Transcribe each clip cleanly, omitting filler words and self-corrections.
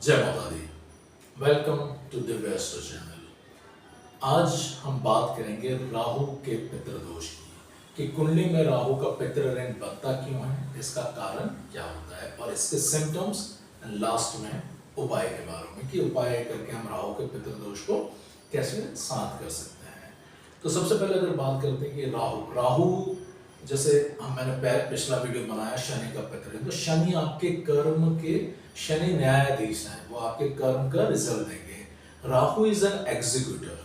जय माता दी। Welcome to Divya astro channel. आज हम बात करेंगे राहु के पितृदोष की कि कुंडली में राहु का पितृ ऋण बनता क्यों है, इसका कारण क्या होता है और इसके सिम्टम्स एंड लास्ट में उपाय के बारे में कि उपाय करके हम राहु के पितृदोष को कैसे शांत कर सकते हैं। तो सबसे पहले अगर बात करते हैं कि राहु जैसे मैंने पिछला वीडियो बनाया शनि का पितृ, तो शनि आपके कर्म के शनि न्यायाधीश हैं, वो आपके कर्म का रिजल्ट देंगे। Rahu is an executor.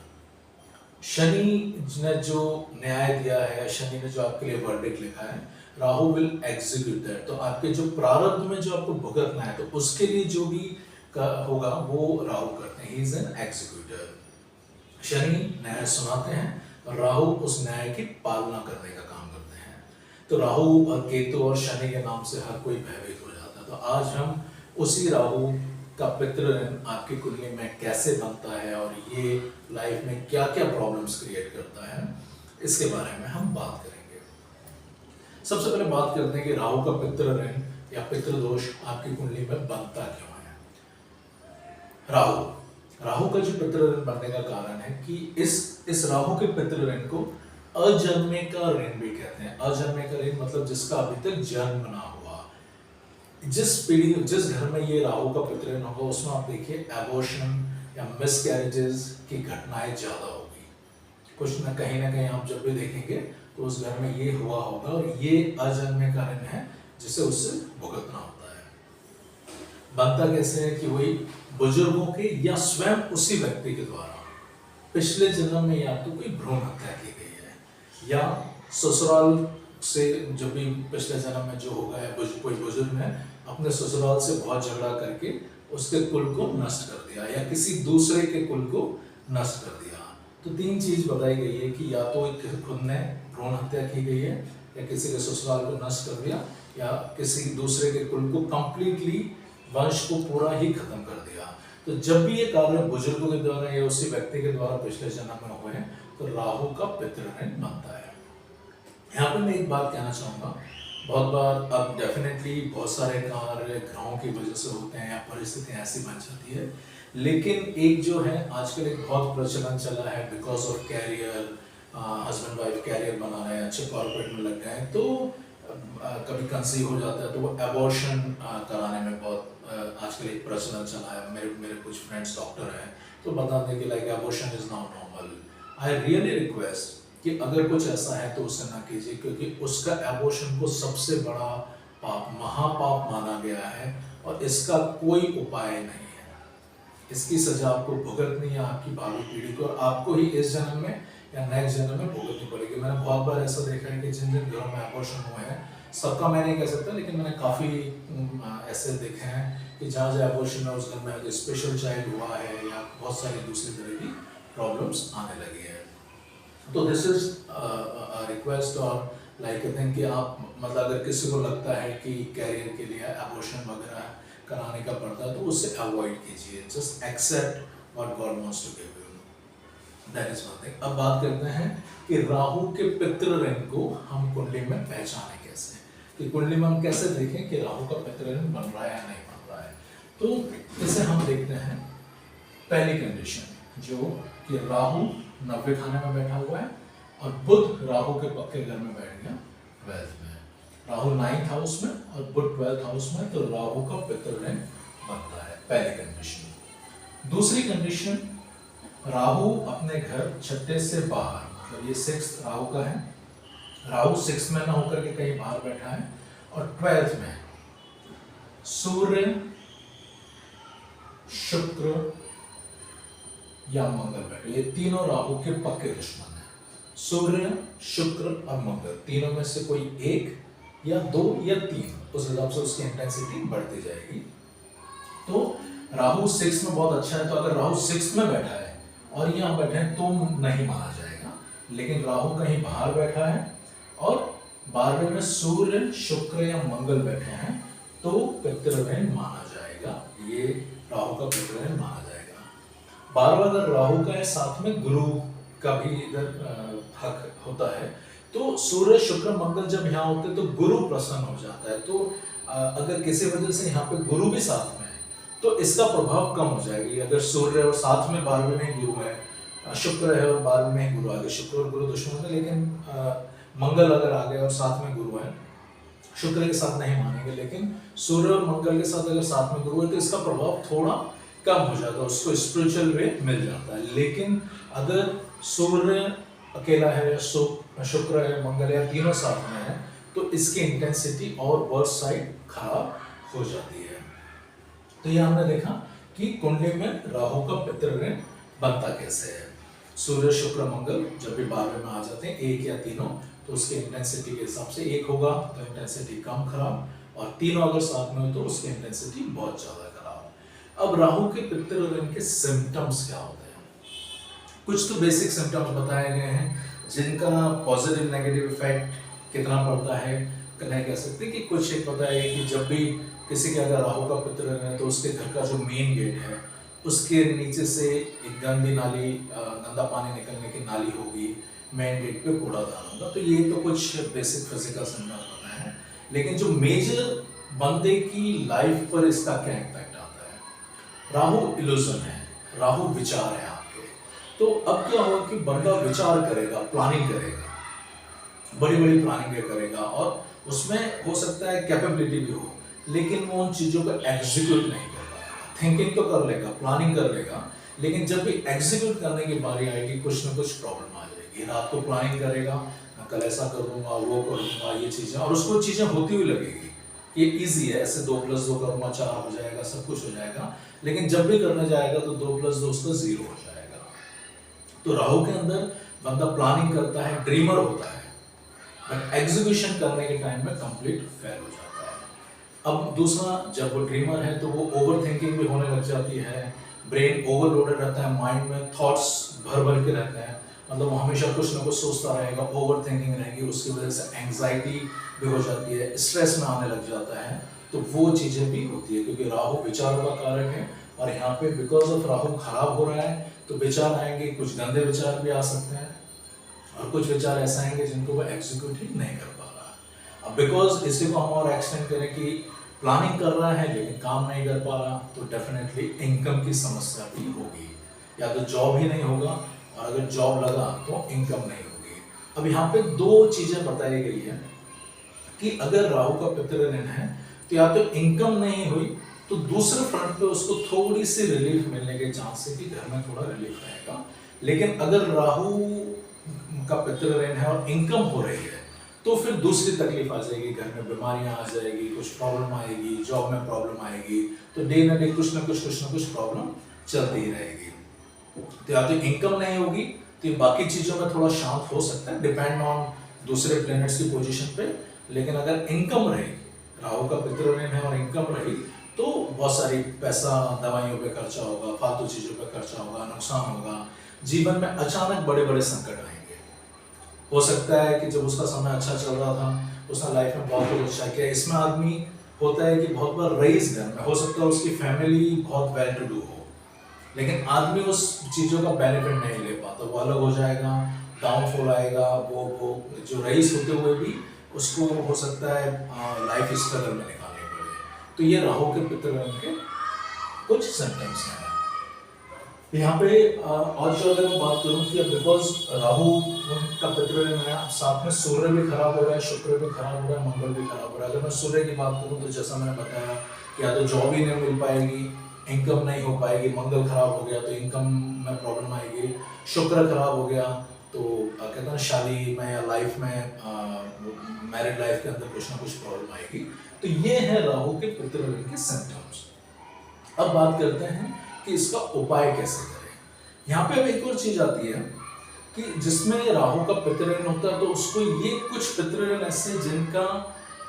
Shani ने जो न्याय दिया है, शनि ने जो आपके लिए वर्डिक्ट लिखा है, राहु विल एग्जीक्यूट दैट। तो आपके जो प्रारब्ध में जो आपको भुगतना है तो उसके लिए जो भी होगा वो राहु करते हैं। He is an executor. Shani न्याय सुनाते हैं और राहु उस न्याय की पालना करने का काम करते हैं। तो राहु और केतु और शनि के नाम से हर कोई भयभीत हो जाता है। तो आज हम उसी राहु का पितृ ऋण आपकी कुंडली में कैसे बनता है और ये लाइफ में क्या क्या प्रॉब्लम्स क्रिएट करता है, इसके बारे में हम बात करेंगे। सबसे पहले बात करते हैं कि राहु का पितृ ऋण या पितृदोष आपकी कुंडली में बनता क्यों है। राहु का जो पितृ ऋण बनने का कारण है कि इस राहु के पितृ ऋण को अजन्मे का ऋण भी कहते हैं। अजन्मे का ऋण मतलब जिसका अभी तक जन्म ना हुआ। जिस घर में ये राहु का पितृ ऋण होगा उसमें आप देखिए एबॉर्शन या मिसकैरेजेस की घटनाएं ज्यादा होगी। कुछ ना कहीं आप जब भी देखेंगे तो उस घर में ये हुआ होगा और ये अजन्मे का ऋण है जिसे उससे भुगतना होता है। बनता कैसे है कि वही बुजुर्गों के या स्वयं उसी व्यक्ति के द्वारा पिछले जन्म में या तो कोई भ्रूण हत्या की गई है या ससुराल से जब भी पिछले जन्म में जो होगा है कोई बुजुर्ग ने अपने ससुराल से बहुत झगड़ा करके उसके कुल को नष्ट कर दिया या किसी दूसरे के कुल को नष्ट कर दिया। तो तीन चीज बताई गई है कि या तो खुद ने भ्रूण हत्या की गई है या किसी के ससुराल को नष्ट कर दिया या किसी दूसरे के कुल को कंप्लीटली वंश को पूरा ही खत्म कर दिया। तो जब भी ये कार्य बुजुर्गों के द्वारा या उसी व्यक्ति के द्वारा पिछले जन्म में हुए तो राहु का पितृ ऋण बनता है। यहाँ पर मैं एक बात कहना चाहूँगा, बहुत बार अब डेफिनेटली बहुत सारे कार्य ग्रहों की वजह से होते हैं या परिस्थितियाँ ऐसी बन जाती है, लेकिन एक जो है आजकल एक बहुत प्रचलन चला है because of career, husband wife career बना रहे हैं, अच्छे कॉर्पोरेट में लग गए हैं, तो कभी कंसीव हो जाता है तो वो एबॉर्शन कराने में बहुत आजकल एक प्रचलन चला है। मेरे कुछ फ्रेंड्स डॉक्टर हैं तो बताते हैं कि like abortion is not normal. I really request कि अगर कुछ ऐसा है तो उसे ना कीजिए, क्योंकि उसका एबॉर्शन को सबसे बड़ा पाप, महापाप माना गया है और इसका कोई उपाय नहीं है। इसकी सजा आपको भुगतनी है आपकी भावी पीढ़ी को और आपको ही इस जन्म में या नेक्स्ट जन्म में भुगतनी पड़ेगी। मैंने बहुत बार ऐसा देखा है कि जिन जिन घरों में एबॉर्शन हुए हैं, सबका मैं नहीं कह सकता लेकिन मैंने काफ़ी ऐसे देखे हैं कि जहाँ जहाँ एबॉर्शन है उस घर में स्पेशल चाइल्ड हुआ है या बहुत सारी दूसरी तरह की प्रॉब्लम्स आने लगी है। तो दिस इज रिक्वेस्ट और लाइक थिंक कि आप मतलब अगर किसी को लगता है कि कैरियर के लिए एबॉर्शन वगैरह कराने का पड़ता है तो उससे अवॉइड कीजिए। Just accept what God wants to give you, that is one thing. अब बात करते हैं कि राहु के पितृ ऋण को हम कुंडली में पहचाने कैसे, कि कुंडली में हम कैसे देखें कि राहु का पितृ ऋण बन रहा है या नहीं बन रहा है। तो इसे हम देखते हैं पहली कंडीशन जो कि राहु 90 खाने में बैठा हुआ है और बुध राहु के पक्के घर में बैठ गया 12th में। राहु 9th हाउस में और बुध 12th हाउस में, तो राहु का पितृ ऋण बनता है, पहली कंडीशन। दूसरी कंडीशन, राहु अपने घर छठे से बाहर, मतलब ये 6th राहु का है, राहु 6th में ना होकर के कहीं बाहर बैठा है और 12th में सूर्य, शुक्र या मंगल बैठे। ये तीनों राहु के पक्के दुश्मन हैं। सूर्य, शुक्र और मंगल, तीनों में से कोई एक या दो या तीन, उस हिसाब से उसकी इंटेंसिटी बढ़ती जाएगी। तो राहु 6 में बहुत अच्छा है, तो अगर राहु 6 में बैठा है और यहाँ बैठे हैं तो नहीं माना जाएगा, लेकिन राहु कहीं बाहर बैठा है और 12वें में सूर्य, शुक्र या मंगल बैठे हैं तो पितृ ऋण माना जाएगा। ये राहु का पितृ ऋण माना जाएगा। 12वां अगर राहु का है, साथ में गुरु का भी इधर हक होता है, तो सूर्य, शुक्र, मंगल जब यहाँ होते हैं तो गुरु प्रसन्न हो जाता है। तो अगर किसी वजह से यहाँ पे गुरु भी साथ में है तो इसका प्रभाव कम हो जाएगा। अगर सूर्य और साथ में 12वें में गुरु है, शुक्र है और 12वें में गुरु आ गए, शुक्र और गुरु दुश्मन है, लेकिन मंगल अगर आ गया और साथ में गुरु है, शुक्र के साथ नहीं मानेंगे, लेकिन सूर्य और मंगल के साथ अगर साथ में गुरु है तो इसका प्रभाव थोड़ा कम हो जाता है, उसको स्पिरिचुअल वे मिल जाता है। लेकिन अगर सूर्य अकेला है, शुक्र है, मंगल है, तीनों साथ में है, तो इसकी इंटेंसिटी और वर्स्ट साइड खराब हो जाती है। तो ये हमने देखा कि कुंडली में राहु का पितृ ऋण बनता कैसे है। सूर्य शुक्र मंगल जब भी 12वें में आ जाते हैं, एक या तीनों, तो उसके इंटेंसिटी के हिसाब से एक होगा तो इंटेंसिटी कम खराब, और तीनों अगर साथ में हो तो उसकी इंटेंसिटी बहुत ज्यादा खराब। अब राहु के पितृ ऋण के सिम्टम्स क्या होते हैं? कुछ तो बेसिक सिम्टम्स बताए गए हैं, जिनका पॉजिटिव नेगेटिव इफेक्ट कितना पड़ता है नहीं कह सकते। कि कुछ एक पता है कि जब भी किसी के अगर राहु का पितृ ऋण है तो उसके घर का जो मेन गेट है उसके नीचे से एक गंदी नाली, गंदा पानी निकलने की नाली होगी, मेन गेट पे कूड़ादान होगा। तो ये तो कुछ बेसिक फिजिकल सिम्टम्स बताए हैं, लेकिन जो मेजर बंदे की लाइफ पर इसका क्या इम्पैक्ट आता है? राहु इल्यूजन है, राहु विचार है आपके। तो अब क्या होगा कि बंदा विचार करेगा, प्लानिंग करेगा, बड़ी बड़ी प्लानिंग करेगा, और उसमें हो सकता है कैपेबिलिटी भी हो, लेकिन वो उन चीज़ों को एग्जीक्यूट नहीं कर पाएगा। थिंकिंग तो कर लेगा, प्लानिंग कर लेगा, लेकिन जब भी एग्जीक्यूट करने की बारी आएगी कुछ ना कुछ प्रॉब्लम आ जाएगी। रात को प्लानिंग करेगा, मैं कल ऐसा करूँगा, वो करूँगा, ये चीज़ें, और उसको चीज़ें होती हुई लगेगी, ये ईजी है, ऐसे 2+2 करूँगा 4 हो जाएगा, सब कुछ हो जाएगा, लेकिन जब भी करने जाएगा तो 2+2 उसका 0 हो जाएगा। तो राहु के अंदर बंदा प्लानिंग करता है, ड्रीमर होता है, बट एग्जीक्यूशन करने के टाइम में कंप्लीट फेल हो जाता है। अब दूसरा, जब वो ड्रीमर है तो वो ओवर थिंकिंग भी होने लग जाती है, ब्रेन ओवरलोडेड रहता है, माइंड में थॉट्स भर भर के रहते हैं, मतलब वो हमेशा कुछ ना कुछ सोचता रहेगा, ओवर थिंकिंग रहेगी, उसकी वजह से एंग्जाइटी भी हो जाती है, स्ट्रेस में आने लग जाता है। तो वो चीज़ें भी होती है, क्योंकि राहु विचारों का कारक है, और यहाँ पे बिकॉज ऑफ राहु खराब हो रहा है तो विचार आएंगे, कुछ गंदे विचार भी आ सकते हैं, और कुछ विचार ऐसा आएंगे जिनको वो एग्जीक्यूट ही नहीं कर पा रहा। अब बिकॉज इसी को हम और एक्सटेंड करें कि प्लानिंग कर रहा है लेकिन काम नहीं कर पा रहा, तो डेफिनेटली इनकम की समस्या भी होगी, या तो जॉब ही नहीं होगा, और अगर जॉब लगा तो इनकम नहीं होगी। अब यहाँ पे 2 चीजें बताई गई है कि अगर राहु का पितृ ऋण है तो या तो इनकम नहीं हुई, तो दूसरे फ्रंट पे उसको थोड़ी सी रिलीफ मिलने के चांस है कि घर में थोड़ा रिलीफ रहेगा। लेकिन अगर राहु का पितृ ऋण है और इनकम हो रही है तो फिर दूसरी तकलीफ आ जाएगी, घर में बीमारियां आ जाएगी, कुछ प्रॉब्लम आएगी, जॉब में प्रॉब्लम आएगी, तो डे ना डे कुछ ना कुछ प्रॉब्लम चलती ही रहेगी। तो या तो इनकम नहीं होगी तो बाकी चीजों में थोड़ा शांत हो सकता है, डिपेंड ऑन दूसरे प्लैनेट्स की पोजीशन पे। लेकिन अगर इनकम रही, राहु का पितृ ऋण है और इनकम रही, तो बहुत सारी पैसा दवाइयों पे खर्चा होगा, फालतू चीजों पे खर्चा होगा, नुकसान होगा, जीवन में अचानक बड़े बड़े संकट आएंगे। हो सकता है कि जब उसका समय अच्छा चल रहा था, उसने लाइफ में बहुत कुछ अच्छा किया। इसमें आदमी होता है कि बहुत बार रईस घर में हो सकता है उसकी फैमिली बहुत वेल टू डू हो, लेकिन आदमी उस चीज़ों का बेनिफिट नहीं ले पाता, वो अलग हो जाएगा, डाउनफॉल आएगा, वो जो रईस होते हुए भी उसको हो सकता है लाइफ स्ट्रगल में निकालने पड़े। तो ये राहु के पितृ ऋण के कुछ सिम्टम्स हैं। यहाँ पे और जो अगर मैं बात करूँ कि बिकॉज राहु का पितृ ऋण है, साथ में सूर्य भी खराब हो रहा है, शुक्र भी खराब हो रहा है, मंगल भी खराब हो रहा है। अगर मैं सूर्य की बात करूँ तो जैसा मैंने बताया कि या तो जॉब ही नहीं मिल पाएगी, इनकम नहीं हो पाएगी, मंगल खराब हो गया तो इनकम में प्रॉब्लम आएगी, शुक्र खराब हो गया तो कहते हैं शादी में या लाइफ में, मैरिड लाइफ के अंदर कुछ ना कुछ प्रॉब्लम आएगी। तो ये है राहु के पितृ ऋण के सिम्टम्स। अब बात करते हैं कि इसका उपाय कैसे करें। यहाँ पे अब एक और चीज आती है कि जिसमें राहु का पितृ ऋण होता है तो उसको ये कुछ पितृ ऋण ऐसे जिनका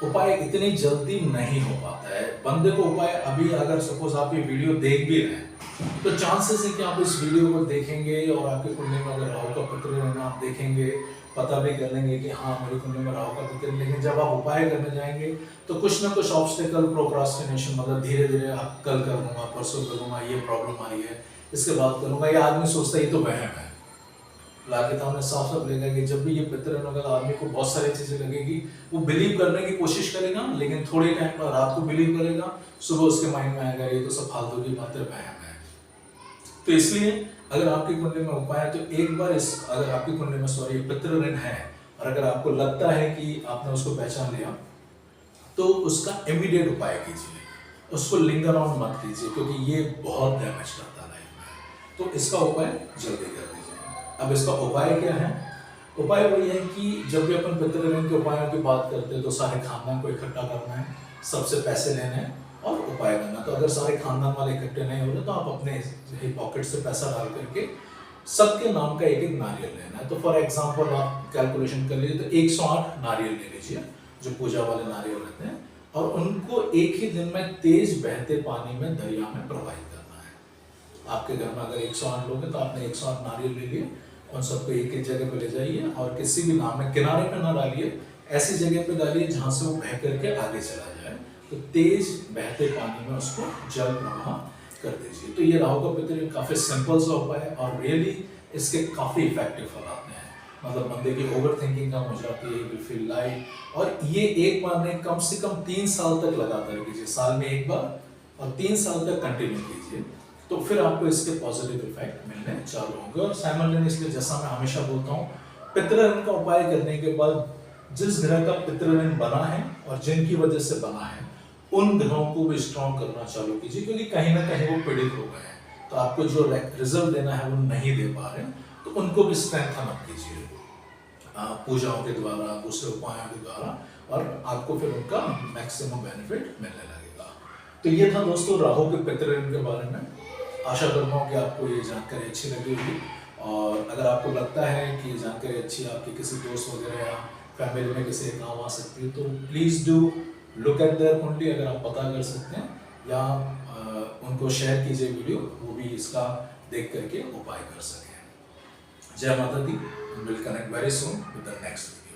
उपाय इतनी जल्दी नहीं हो पाता है। बंदे को उपाय अभी, अगर सपोज आप ये वीडियो देख भी रहे हैं तो चांसेस है कि आप इस वीडियो को देखेंगे और आपके कुंडली में अगर राहु का पितृ ऋण आप देखेंगे, पता भी कर लेंगे कि हाँ मेरे कुंडली में राहु का पितृ ऋण, लेकिन जब आप उपाय करने जाएंगे तो कुछ ना कुछ ऑब्स्टेकल, प्रोक्रास्टिनेशन, मतलब धीरे धीरे आप कल करूंगा, परसों करूंगा, ये प्रॉब्लम आ रही है, इसके बाद करूंगा, ये आदमी सोचता है ये तो वहम है, लाके तो हमने साफ साफ देखा कि जब भी ये पितृ होगा तो आदमी को बहुत सारी चीजें लगेगी, वो बिलीव करने की कोशिश करेगा, लेकिन थोड़े टाइम बाद रात को बिलीव करेगा, सुबह उसके माइंड में आएगा ये तो सब फालतू की बातें, वहम है। तो इसलिए अगर आपकी कुंडली में उपाय है तो एक बार अगर आपकी कुंडली में सॉरी पितृ ऋण है और अगर आपको लगता है कि आपने उसको पहचान लिया तो उसका इमीडिएट उपाय कीजिए, उसको लिंगर ऑन मत कीजिए, क्योंकि ये बहुत डैमेज करता है लाइफ में। तो इसका उपाय जल्दी कर दीजिए। अब इसका उपाय क्या है? उपाय वही है कि जब भी अपन पितृ ऋण के उपायों की बात करते हैं तो सारे खानदान को इकट्ठा करना है, सबसे पैसे लेने हैं और उपाय करना। तो अगर सारे खानदान वाले इकट्ठे नहीं हो रहे तो आप अपने ही पॉकेट से पैसा डाल करके सबके नाम का एक एक नारियल लेना है। तो फॉर एग्जांपल आप कैलकुलेशन कर लीजिए तो 108 नारियल ले लीजिए, जो पूजा वाले नारियल रहते हैं, और उनको एक ही दिन में तेज बहते पानी में दरिया में प्रवाहित करना है। आपके घर में अगर 108 लोग हैं तो आपने 108 नारियल ले लिए, उन सबको एक एक जगह पे ले जाइए और किसी भी नाम में किनारे पे ना डालिए, ऐसी जगह पे डालिए जहां से वो बह करके आगे चला जाए। तो तेज बहते पानी में उसको जल प्रवाह कर दीजिए। तो ये राहु का पितृ काफी सिंपल सा उपाय है और रियली इसके काफी इफेक्टिव फल आते हैं। मतलब बंदे की ओवर थिंकिंग कम हो जाती है, विल फील लाइट, और ये एक बार नहीं कम से कम 3 साल तक लगातार कीजिए, साल में एक बार और 3 साल तक कंटिन्यू कीजिए, तो फिर आपको इसके पॉजिटिव इफेक्ट मिलने चालू होंगे। और साइमल्टेनियसली जैसा मैं हमेशा बोलता हूँ, पितृ ऋण का उपाय करने के बाद जिस ग्रह का पितृ ऋण बना है और जिनकी वजह से बना है उन ग्रहों को भी स्ट्रॉन्ग करना चालू कीजिए, क्योंकि कहीं ना कहीं वो पीड़ित हो गए हैं, तो आपको जो रिजल्ट देना है वो नहीं दे पा रहे, तो उनको भी स्ट्रेंथन अप कीजिए पूजाओं के द्वारा, दूसरे उपायों के द्वारा, और आपको फिर उनका मैक्सिमम बेनिफिट मिलने लगेगा। तो ये था दोस्तों राहु के पितृ ऋण के बारे में। आशा करता हूँ कि आपको ये जानकारी अच्छी लगी होगी, और अगर आपको लगता है कि ये जानकारी अच्छी है, आपके किसी दोस्त वगैरह या फैमिली में किसी काम आ सकती है, तो please do look at there कुंडली, अगर आप पता कर सकते हैं, या उनको शेयर कीजिए वीडियो, वो भी इसका देख करके उपाय कर सकें। जय माता दी। Will connect very soon with the next video.